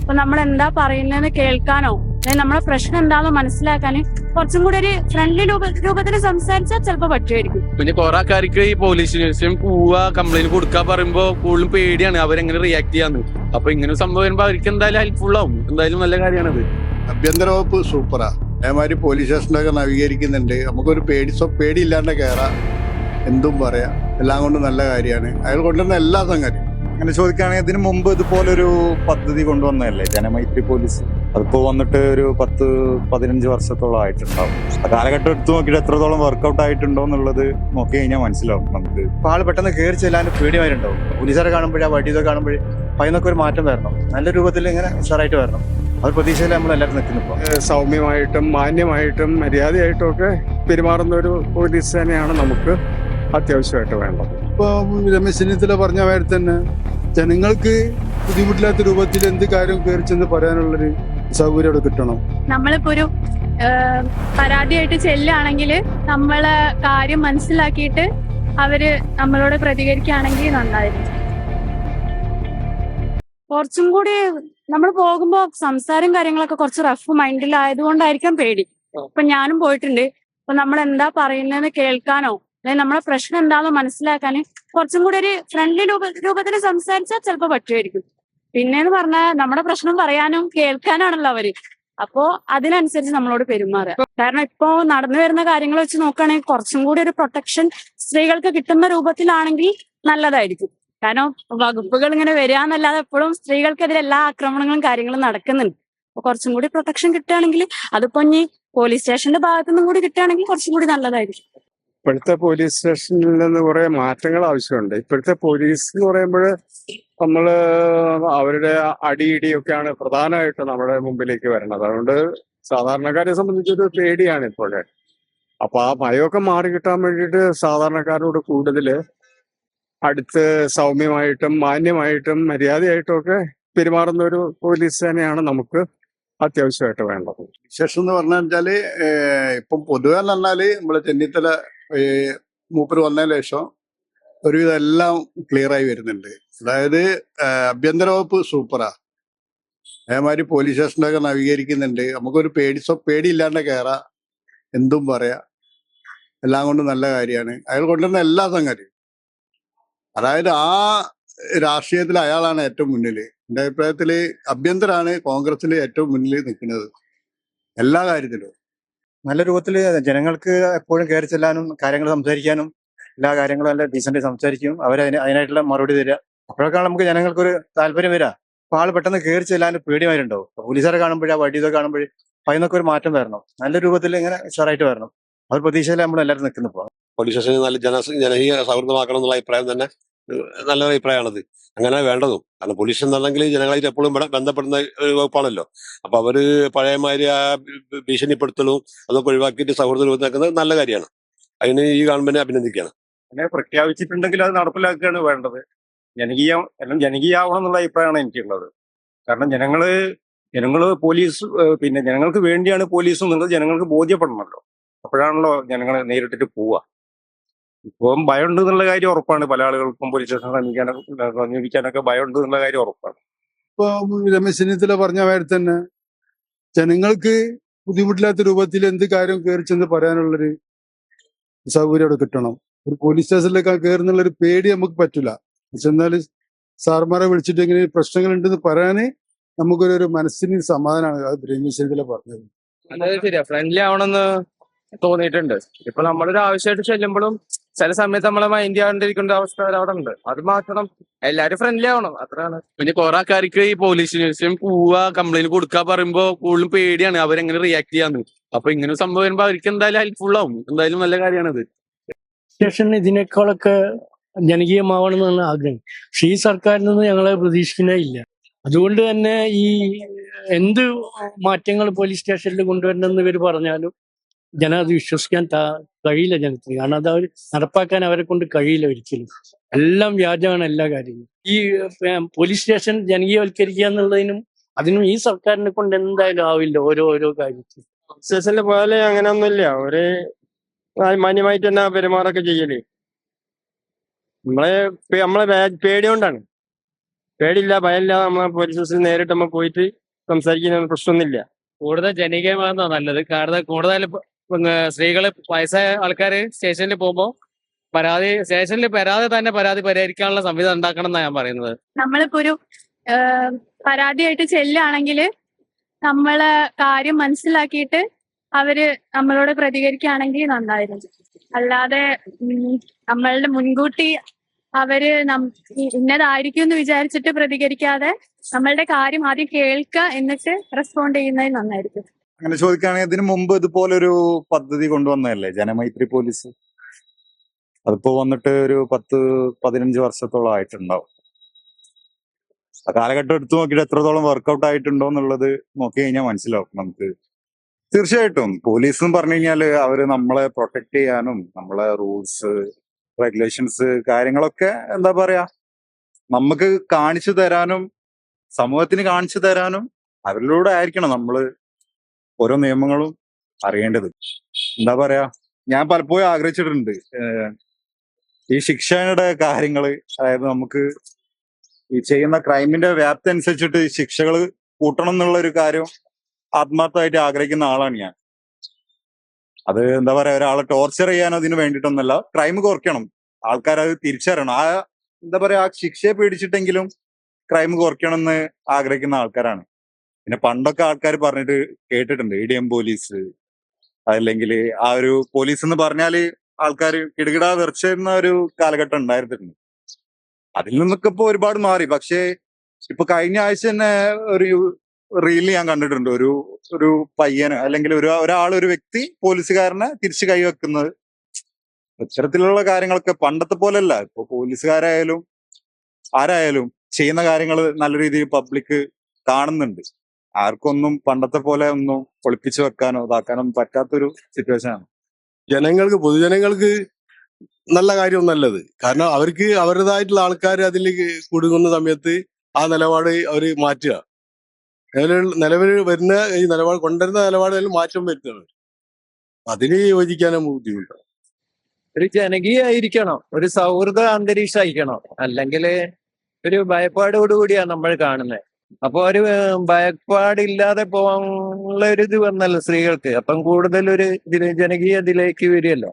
അപ്പൊ നമ്മൾ എന്താ പറയുന്നതെന്ന് കേൾക്കാനോ അല്ലെങ്കിൽ നമ്മളെ പ്രശ്നം എന്താണെന്ന് മനസ്സിലാക്കാന് കുറച്ചും കൂടി ഒരു ഫ്രണ്ട്ലി രൂപത്തിൽ സംസാരിച്ചാൽ ചിലപ്പോൾ പറ്റുമായിരിക്കും. പിന്നെ കുറെ ആൾക്കാർക്ക് ഈ പോലീസ് സ്റ്റേഷൻ പോവാ കംപ്ലൈന്റ് കൊടുക്കാൻ പറയുമ്പോ കൂടുതലും പേടിയാണ് അവരെങ്ങനെ റിയാക്ട് ചെയ്യാന്ന്. അപ്പൊ ഇങ്ങനെ സംഭവം വരുമ്പോ അവർക്ക് എന്തായാലും ഹെൽപ്ഫുൾ ആവും. എന്തായാലും നല്ല കാര്യമാണത്. ആഭ്യന്തര വകുപ്പ് സൂപ്പറാ. അതേമാതിരി പോലീസ് സ്റ്റേഷനൊക്കെ നവീകരിക്കുന്നുണ്ട്. നമുക്കൊരു പേടിയില്ലാണ്ട് കയറാം, എന്തും പറയാം. എല്ലാം കൊണ്ടും നല്ല കാര്യമാണ്. അയാൾ കൊണ്ടുവരുന്ന എല്ലാ സംഗതിയും. അങ്ങനെ ചോദിക്കുകയാണെങ്കിൽ ഇതിനു മുമ്പ് ഇതുപോലൊരു പദ്ധതി കൊണ്ടുവന്നതല്ലേ ജനമൈത്രി പോലീസ്. അതിപ്പോ വന്നിട്ട് ഒരു 10-15 വർഷത്തോളം ആയിട്ടുണ്ടാവും. ആ കാലഘട്ടം എടുത്തു നോക്കിയിട്ട് എത്രത്തോളം വർക്കൗട്ട് ആയിട്ടുണ്ടോ എന്നുള്ളത് നോക്കി കഴിഞ്ഞാൽ മനസ്സിലാവും നമുക്ക്. ഇപ്പൊ ആള് പെട്ടെന്ന് കയറി ചെല്ലാൻ പേടിയായിട്ടുണ്ടാവും. പോലീസുകാരെ കാണുമ്പോഴേ, ആ വടിയൊക്കെ കാണുമ്പോഴേ അതിനൊക്കെ ഒരു മാറ്റം വരണം. നല്ല രൂപത്തിൽ ഇങ്ങനെ ഉഷാറായിട്ട് വരണം. അവർ പ്രതീക്ഷയിൽ നമ്മൾ എല്ലാവരും നിൽക്കുന്നു. സൗമ്യമായിട്ടും മാന്യമായിട്ടും മര്യാദയായിട്ടും ഒക്കെ പെരുമാറുന്ന ഒരു പോലീസ് സേനയാണ് നമുക്ക് അത്യാവശ്യമായിട്ട് വേണ്ടത്. ഇപ്പൊ രമേശ് ചെന്നിത്തല പറഞ്ഞ മാതിരി തന്നെ ജനങ്ങൾക്ക് ബുദ്ധിമുട്ടില്ലാത്ത രൂപത്തിൽ എന്ത് കാര്യം കയറി ചെന്ന് പറയാനുള്ളൊരു സൗകര്യം അവിടെ കിട്ടണം. നമ്മളിപ്പോ ഒരു പരാതിയായിട്ട് ചെല്ലുകയാണെങ്കിൽ നമ്മളെ കാര്യം മനസ്സിലാക്കിയിട്ട് അവര് നമ്മളോട് പ്രതികരിക്കുകയാണെങ്കിൽ നന്നായിരുന്നു. കുറച്ചും കൂടി നമ്മൾ പോകുമ്പോ സംസാരം കാര്യങ്ങളൊക്കെ കുറച്ച് റഫ് മൈൻഡിലായതുകൊണ്ടായിരിക്കാം പേടി. ഇപ്പൊ ഞാനും പോയിട്ടുണ്ട്. അപ്പൊ നമ്മൾ എന്താ പറയുന്നതെന്ന് കേൾക്കാനോ അല്ലെങ്കിൽ നമ്മളെ പ്രശ്നം എന്താണെന്ന് മനസ്സിലാക്കാന് കുറച്ചും കൂടി ഒരു ഫ്രണ്ട്ലി രൂപത്തിൽ സംസാരിച്ചാൽ ചിലപ്പോൾ പറ്റുമായിരിക്കും. പിന്നെന്ന് പറഞ്ഞാൽ നമ്മുടെ പ്രശ്നം പറയാനും കേൾക്കാനാണല്ലോ അവര്. അപ്പോ അതിനനുസരിച്ച് നമ്മളോട് പെരുമാറുക. കാരണം ഇപ്പോ നടന്നു വരുന്ന കാര്യങ്ങൾ വെച്ച് നോക്കുകയാണെങ്കിൽ കുറച്ചും കൂടി ഒരു പ്രൊട്ടക്ഷൻ സ്ത്രീകൾക്ക് കിട്ടുന്ന രൂപത്തിലാണെങ്കിൽ നല്ലതായിരിക്കും. കാരണം വകുപ്പുകൾ ഇങ്ങനെ വരിക എന്നല്ലാതെ എപ്പോഴും സ്ത്രീകൾക്കെതിരെ എല്ലാ ആക്രമണങ്ങളും കാര്യങ്ങളും നടക്കുന്നുണ്ട്. അപ്പൊ കുറച്ചും കൂടി പ്രൊട്ടക്ഷൻ കിട്ടുകയാണെങ്കിൽ, അതിപ്പോ ഇനി പോലീസ് സ്റ്റേഷന്റെ ഭാഗത്തു നിന്നും കൂടി കിട്ടുകയാണെങ്കിൽ കുറച്ചും കൂടി നല്ലതായിരിക്കും. ഇപ്പോഴത്തെ പോലീസ് സ്റ്റേഷനിൽ നിന്ന് കുറെ മാറ്റങ്ങൾ ആവശ്യമുണ്ട്. ഇപ്പോഴത്തെ പോലീസ് എന്ന് പറയുമ്പോൾ നമ്മള് അവരുടെ അടിയിടിയൊക്കെയാണ് പ്രധാനമായിട്ട് നമ്മുടെ മുമ്പിലേക്ക് വരുന്നത്. അതുകൊണ്ട് സാധാരണക്കാരെ സംബന്ധിച്ചൊരു പേടിയാണ് ഇപ്പോഴേ. അപ്പൊ ആ ഭയമൊക്കെ മാറി കിട്ടാൻ വേണ്ടിയിട്ട് സാധാരണക്കാരോട് കൂടുതൽ അടുത്ത് സൗമ്യമായിട്ടും മാന്യമായിട്ടും മര്യാദയായിട്ടും ഒക്കെ പെരുമാറുന്ന ഒരു പോലീസ് സേനയാണ് നമുക്ക് അത്യാവശ്യമായിട്ട് വേണ്ടത്. വിശേഷം എന്ന് പറഞ്ഞാല് ഇപ്പം പൊതുവെ പറഞ്ഞാല് നമ്മളെ ചെന്നിത്തല മൂപ്പര് വന്നതിന് ശേഷം ഒരുവിധം എല്ലാം ക്ലിയർ ആയി വരുന്നുണ്ട്. അതായത് ആഭ്യന്തര വകുപ്പ് സൂപ്പറാ. അതേമാതിരി പോലീസ് സ്റ്റേഷനൊക്കെ നവീകരിക്കുന്നുണ്ട്. നമുക്കൊരു പേടിയില്ലാണ്ട് കയറാം, എന്തും പറയാം. എല്ലാം കൊണ്ടും നല്ല കാര്യമാണ്. അയാൾ കൊണ്ടുവരുന്ന എല്ലാ സംഗതിയും. അതായത് ആ രാഷ്ട്രീയത്തിൽ അയാളാണ് ഏറ്റവും മുന്നിൽ. എൻ്റെ അഭിപ്രായത്തില് ആഭ്യന്തരാണ് കോൺഗ്രസിൽ ഏറ്റവും മുന്നിൽ നിൽക്കുന്നത് എല്ലാ കാര്യത്തിലും. നല്ല രൂപത്തിൽ ജനങ്ങൾക്ക് എപ്പോഴും കയറി ചെല്ലാനും കാര്യങ്ങൾ സംസാരിക്കാനും എല്ലാ കാര്യങ്ങളും നല്ല ഡീസന്റ് സംസാരിക്കും. അതിനായിട്ടുള്ള മറുപടി തരിക. അപ്പോഴൊക്കെയാണ് നമുക്ക് ജനങ്ങൾക്കൊരു താല്പര്യം വരിക. അപ്പൊ ആള് പെട്ടെന്ന് കയറി ചെല്ലാൻ പേടിയായിട്ടുണ്ടാവും. പോലീസുകാരെ കാണുമ്പോഴേ, ആ വടിയൊക്കെ കാണുമ്പോഴേ അതിനൊക്കെ ഒരു മാറ്റം വരണം. നല്ല രൂപത്തിൽ ഇങ്ങനെ ഉഷാറായിട്ട് വരണം. അവർ പ്രതീക്ഷയിൽ നമ്മൾ എല്ലാവരും നിൽക്കുന്നു. ഇപ്പോൾ പോലീസ് സ്റ്റേഷൻ നല്ല ജനകീയ സൗഹൃദമാക്കണം എന്നുള്ള അഭിപ്രായം തന്നെ നല്ലൊരു അഭിപ്രായമാണത്. അങ്ങനെ വേണ്ടതും. കാരണം പോലീസ് എന്നുണ്ടെങ്കിൽ ജനങ്ങളായിട്ട് എപ്പോഴും ബന്ധപ്പെടുന്ന ഒരു വകുപ്പാണല്ലോ. അപ്പൊ അവര് പഴയമാതിരി ആ ഭീഷണിപ്പെടുത്തലും അതൊക്കെ ഒഴിവാക്കിയിട്ട് സൗഹൃദ രൂപത്തിൽ നിൽക്കുന്നത് നല്ല കാര്യമാണ്. അതിന് ഈ ഗവൺമെന്റിനെ അഭിനന്ദിക്കുകയാണ്. അങ്ങനെ പ്രഖ്യാപിച്ചിട്ടുണ്ടെങ്കിൽ അത് നടപ്പിലാക്കുകയാണ് വേണ്ടത്. എല്ലാം ജനകീയമാവണം എന്നുള്ള അഭിപ്രായമാണ് എനിക്കുള്ളത്. കാരണം ജനങ്ങള് പോലീസ് പിന്നെ ജനങ്ങൾക്ക് വേണ്ടിയാണ് പോലീസ് എന്നുള്ളത് ജനങ്ങൾക്ക് ബോധ്യപ്പെടണമല്ലോ. അപ്പോഴാണല്ലോ ജനങ്ങളെ നേരിട്ടിട്ട് പോവുക. ഇപ്പം ഭയമുണ്ട് എന്നുള്ള കാര്യം ഉറപ്പാണ്. പല ആളുകൾക്കും പോലീസ് സ്റ്റേഷൻ സമീപിക്കാനൊക്കെ ഭയമുണ്ട് എന്നുള്ള കാര്യം ഉറപ്പാണ്. ഇപ്പൊ രമേശ് ചെന്നിത്തല പറഞ്ഞ മാതിരി തന്നെ ജനങ്ങൾക്ക് ബുദ്ധിമുട്ടില്ലാത്ത രൂപത്തിൽ എന്ത് കാര്യം കയറി ചെന്ന് പറയാനുള്ളൊരു സൗകര്യം അവിടെ കിട്ടണം. ഒരു പോലീസ് സ്റ്റേഷനിലേക്ക് കയറുന്നുള്ളൊരു പേടി നമുക്ക് പറ്റില്ല. പക്ഷെ എന്നാല് സാർമാരെ വിളിച്ചിട്ട് ഇങ്ങനെ പ്രശ്നങ്ങൾ ഉണ്ടെന്ന് പറയാന് നമുക്കൊരു മനസ്സിന് സമാധാനമാണ്. അത് രമേശ് ചെന്നിത്തല പറഞ്ഞത് അതായത് ശരിയാ, ഫ്രണ്ട്ലി ആവണമെന്ന് തോന്നിയിട്ടുണ്ട്. ഇപ്പൊ നമ്മളൊരു ആവശ്യമായിട്ട് ചെല്ലുമ്പോഴും ചില സമയത്ത് നമ്മളെ മൈൻഡ് ചെയ്യാണ്ടിരിക്കേണ്ട അവസ്ഥ അവിടെ ഉണ്ട്. അത് മാറ്റണം. എല്ലാരും ഫ്രണ്ട്ലി ആവണം, അത്രയാണ്. പിന്നെ കുറെ ആൾക്കാർക്ക് ഈ പോലീസ് സ്റ്റേഷൻ പോവാ കംപ്ലൈന്റ് കൊടുക്കാൻ പറയുമ്പോ കൂടുതലും പേടിയാണ് അവരെങ്ങനെ റിയാക്ട് ചെയ്യാന്ന്. അപ്പൊ ഇങ്ങനെ സംഭവം വരുമ്പോ അവർക്ക് എന്തായാലും ഹെൽപ്ഫുൾ ആവും. എന്തായാലും നല്ല കാര്യമാണത്. സ്റ്റേഷൻ ഇതിനേക്കാളൊക്കെ ജനകീയമാവണമെന്നാണ് ആഗ്രഹം. പക്ഷെ ഈ സർക്കാരിൽ നിന്ന് ഞങ്ങളെ പ്രതീക്ഷിക്കുന്നേ ഇല്ല. അതുകൊണ്ട് തന്നെ ഈ എന്ത് മാറ്റങ്ങൾ പോലീസ് സ്റ്റേഷനിൽ കൊണ്ടുവരണമെന്ന് ഇവർ പറഞ്ഞാലും ജനം അത് വിശ്വസിക്കാൻ കഴിയില്ല ജനത്തിന്. കാരണം അത് അവർ നടപ്പാക്കാൻ അവരെ കൊണ്ട് കഴിയില്ല ഒരിക്കലും. എല്ലാം വ്യാജമാണ് എല്ലാ കാര്യങ്ങളും. ഈ പോലീസ് സ്റ്റേഷൻ ജനകീയവൽക്കരിക്കുക എന്നുള്ളതിനും അതിനും ഈ സർക്കാരിനെ കൊണ്ട് എന്തായാലും ആവില്ല. ഓരോ കാര്യത്തിൽ സ്റ്റേഷനിൽ പോയാല് അങ്ങനെ ഒന്നുമില്ല. ഒരു മാന്യമായിട്ട് തന്നെ പെരുമാറൊക്കെ ചെയ്യല്. നമ്മളെ പേടി കൊണ്ടാണ്. പേടിയില്ല, ഭയമില്ല. നമ്മളെ പോലീസ് സ്റ്റേഷനിൽ നേരിട്ട് നമ്മൾ പോയിട്ട് സംസാരിക്കുന്ന പ്രശ്നമൊന്നുമില്ല. കൂടുതൽ ജനകീയമാകുന്ന നല്ലത്. കാരണം കൂടുതൽ സ്ത്രീകള് വയസ്സായ ആൾക്കാര് സ്റ്റേഷനിൽ പോകുമ്പോൾ സ്റ്റേഷനിൽ തന്നെ പരാതി പരിഹരിക്കാനുള്ള സംവിധാനം ഉണ്ടാക്കണം എന്നാണ് ഞാൻ പറയുന്നത്. നമ്മളിപ്പോ ഒരു പരാതിയായിട്ട് ചെല്ലുകയാണെങ്കിൽ നമ്മളെ കാര്യം മനസ്സിലാക്കിയിട്ട് അവര് നമ്മളോട് പ്രതികരിക്കുകയാണെങ്കിൽ നന്നായിരുന്നു. അല്ലാതെ നമ്മളുടെ മുൻകൂട്ടി അവര് ഇന്നതായിരിക്കും എന്ന് വിചാരിച്ചിട്ട് പ്രതികരിക്കാതെ നമ്മളുടെ കാര്യം ആദ്യം കേൾക്കുക എന്നിട്ട് റെസ്പോണ്ട് ചെയ്യുന്നത് നന്നായിരിക്കും. അങ്ങനെ ചോദിക്കുകയാണെങ്കിൽ ഇതിനു മുമ്പ് ഇതുപോലൊരു പദ്ധതി കൊണ്ടുവന്നതല്ലേ ജനമൈത്രി പോലീസ്. അതിപ്പോ വന്നിട്ട് ഒരു 10-15 വർഷത്തോളം ആയിട്ടുണ്ടാവും. ആ കാലഘട്ടം എടുത്തു നോക്കിയിട്ട് എത്രത്തോളം വർക്കൗട്ട് ആയിട്ടുണ്ടോ എന്നുള്ളത് നോക്കി കഴിഞ്ഞാൽ മനസ്സിലാവും നമുക്ക്. തീർച്ചയായിട്ടും പോലീസ് എന്ന് പറഞ്ഞു കഴിഞ്ഞാല് അവര് നമ്മളെ പ്രൊട്ടക്ട് ചെയ്യാനും നമ്മളെ റൂൾസ് റെഗുലേഷൻസ് കാര്യങ്ങളൊക്കെ എന്താ പറയാ നമുക്ക് കാണിച്ചു തരാനും സമൂഹത്തിന് കാണിച്ചു തരാനും അവരിലൂടെ ആയിരിക്കണം നമ്മള് ഓരോ നിയമങ്ങളും അറിയേണ്ടത്. എന്താ പറയാ ഞാൻ പലപ്പോഴും ആഗ്രഹിച്ചിട്ടുണ്ട് ഈ ശിക്ഷയുടെ കാര്യങ്ങള്. അതായത് നമുക്ക് ഈ ചെയ്യുന്ന ക്രൈമിന്റെ വ്യാപ്തി അനുസരിച്ചിട്ട് ശിക്ഷകൾ കൂട്ടണം എന്നുള്ള ഒരു കാര്യം ആത്മാർത്ഥമായിട്ട് ആഗ്രഹിക്കുന്ന ആളാണ് ഞാൻ. അത് എന്താ പറയാ ഒരാളെ ടോർച്ചർ ചെയ്യാനോ അതിന് വേണ്ടിയിട്ടൊന്നല്ല, ക്രൈം കുറയ്ക്കണം, ആൾക്കാർ അത് തിരിച്ചറിയണം. ആ എന്താ പറയാ ആ ശിക്ഷയെ പേടിച്ചിട്ടെങ്കിലും ക്രൈം കുറയ്ക്കണം എന്ന് ആഗ്രഹിക്കുന്ന ആൾക്കാരാണ്. പിന്നെ പണ്ടൊക്കെ ആൾക്കാർ പറഞ്ഞിട്ട് കേട്ടിട്ടുണ്ട് ഇടിയം പോലീസ്, അതല്ലെങ്കിൽ ആ ഒരു പോലീസ് എന്ന് പറഞ്ഞാല് ആൾക്കാർ കിടുകിടാ വിറച്ചിരുന്ന ഒരു കാലഘട്ടം ഉണ്ടായിരുന്നിട്ടുണ്ട്. അതിൽ നിന്നൊക്കെ ഇപ്പൊ ഒരുപാട് മാറി. പക്ഷേ ഇപ്പൊ കഴിഞ്ഞ ആഴ്ച തന്നെ ഒരു റീല് ഞാൻ കണ്ടിട്ടുണ്ട്. ഒരു പയ്യന് അല്ലെങ്കിൽ ഒരു വ്യക്തി പോലീസുകാരനെ തിരിച്ചു കൈവെക്കുന്നത്. ഇത്തരത്തിലുള്ള കാര്യങ്ങളൊക്കെ പണ്ടത്തെ പോലെയല്ല. ഇപ്പൊ പോലീസുകാരായാലും ആരായാലും ചെയ്യുന്ന കാര്യങ്ങൾ നല്ല രീതിയിൽ പബ്ലിക് കാണുന്നുണ്ട്. ആർക്കൊന്നും പണ്ടത്തെ പോലെ ഒന്നും ഒളിപ്പിച്ചു വെക്കാനോ ഇതാക്കാനോ പറ്റാത്തൊരു സിറ്റുവേഷൻ ആണ്. പൊതുജനങ്ങൾക്ക് നല്ല കാര്യം നല്ലത്. കാരണം അവർക്ക് അവരുടേതായിട്ടുള്ള ആൾക്കാർ അതിൽ കുടുങ്ങുന്ന സമയത്ത് ആ നിലപാട് അവർ മാറ്റുക. നിലവിൽ വരുന്ന ഈ നിലപാട് കൊണ്ടുവരുന്ന നിലപാടുകളിൽ മാറ്റം വരുത്തുന്നത് അതിന് യോജിക്കാനും ബുദ്ധിമുട്ടാണ്. ഒരു ജനകീയായിരിക്കണം, ഒരു സൗഹൃദ അന്തരീക്ഷമായിരിക്കണം. അല്ലെങ്കിൽ ഒരു ഭയപ്പാടോടുകൂടിയാണ് നമ്മൾ കാണുന്നത്. അപ്പൊ ഒരു ഭയപ്പാടില്ലാതെ പോകാനുള്ള ഒരു ഇത് വന്നല്ലോ സ്ത്രീകൾക്ക്. അപ്പം കൂടുതൽ ഒരു ജനകീയ ഇതിലേക്ക് വരികയല്ലോ.